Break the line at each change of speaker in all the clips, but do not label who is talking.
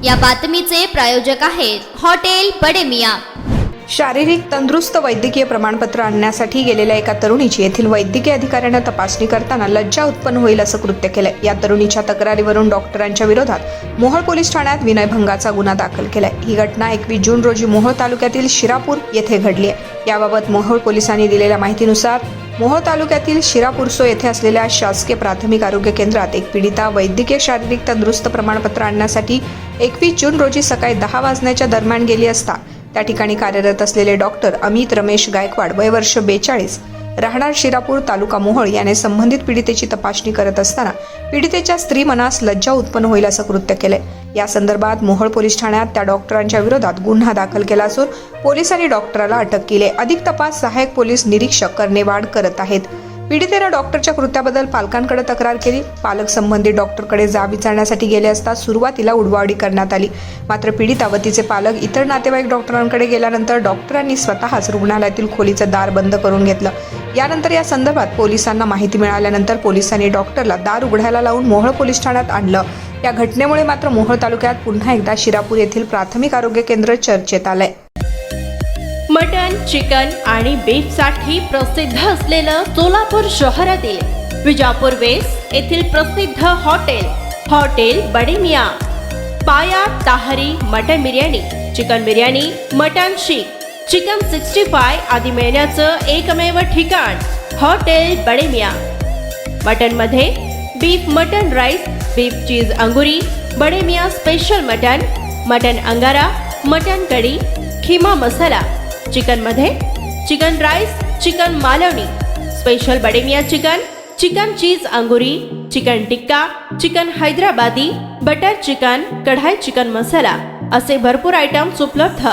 या बातमीचे प्रायोजक आहेत हॉटेल बडे मियां।
शारीरिक तंदुरुस्त वैद्यकीय प्रमाणपत्र आणण्यासाठी गेलेल्या एका तरुणीची येथील वैद्यकीय अधिकाऱ्याने तपासणी करताना लज्जा उत्पन्न होईल असं कृत्य केलंय। या तरुणीच्या तक्रारीवरून डॉक्टरांच्या विरोधात मोहोळ पोलीस ठाण्यात विनयभंगाचा गुन्हा दाखल केलाय। ही घटना 21 जून रोजी मोहोळ तालुक्यातील शिरापूर येथे घडली आहे। याबाबत मोहोळ पोलिसांनी दिलेल्या माहितीनुसार मोहोळ तालुक्यातील शिरापूरसो येथे असलेल्या शासकीय प्राथमिक आरोग्य केंद्रात एक पीडिता वैद्यकीय शारीरिक तंदुरुस्त प्रमाणपत्र आणण्यासाठी 21 जून रोजी सकाळी 10 वाजण्याच्या दरम्यान गेली असता त्या ठिकाणी कार्यरत असलेले डॉक्टर अमित रमेश गायकवाड वय वर्ष 42 राहणार शिरापूर तालुका मोहोळ याने संबंधित पीडितेची तपासणी करत असताना पीडितेच्या स्त्री मनास लज्जा उत्पन्न होईल असं कृत्य केलंय। या संदर्भात मोहोळ पोलीस ठाण्यात त्या डॉक्टरांच्या विरोधात गुन्हा दाखल केला असून पोलिसांनी डॉक्टरला अटक केली। अधिक तपास सहाय्यक पोलीस निरीक्षक कर्णेवाड करत आहेत। पीडितेने डॉक्टरच्या कृत्याबद्दल पालकांकडे तक्रार केली। पालक संबंधित डॉक्टरकडे जाब विचारण्यासाठी गेले असता सुरुवातीला उडवाउडी करण्यात आली, मात्र पीडिता व तिचे पालक इतर नातेवाईक डॉक्टरांकडे गेल्यानंतर डॉक्टरांनी स्वतःच रुग्णालयातील खोलीचं दार बंद करून घेतलं। यानंतर या संदर्भात पोलिसांना माहिती मिळाल्यानंतर पोलिसांनी डॉक्टरला दार उघडायला लावून मोहोळ पोलीस ठाण्यात आणलं। या घटनेमुळे मात्र मोहोळ तालुक्यात पुन्हा एकदा शिरापूर येथील प्राथमिक आरोग्य केंद्र चर्चेत आलंय।
मटन, चिकन आणि बीफ साठी प्रसिद्ध असलेलं सोलापूर शहरातील विजापूर वेस्ट येथील प्रसिद्ध हॉटेल बडे मियां। पाया ताहरी mutton biryani, chicken biryani, mutton seekh, chicken 65 आदी मिळण्याचं एकमेव ठिकाण हॉटेल बडे मियां। मटन मध्ये beef mutton rice, beef cheese angoori, Bade Miyan special mutton, mutton angara, mutton kadhi, keema masala. Chicken मध्ये chicken rice, chicken Malvani, special Bade Miyan chicken, chicken cheese angoori, chicken tikka, chicken Hyderabadi, butter chicken, kadai chicken masala असे भरपूर आयटम्स उपलब्ध।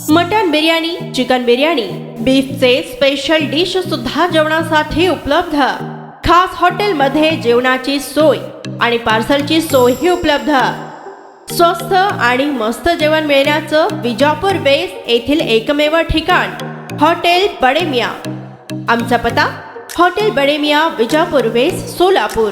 मटन बिर्याणी, चिकन बिर्याणी, बीफचे स्पेशल डिश सुद्धा जेवणासाठी उपलब्ध। खास हॉटेलमध्ये जेवणाची सोय आणि पार्सलची सोयही उपलब्ध। स्वस्त आणि मस्त जेवण मिळण्याचं विजापूर वेस्ट येथील एकमेव ठिकाण हॉटेल बडे मियां। आमचा पत्ता हॉटेल बडे मियां, विजापूर वेस्ट, सोलापूर।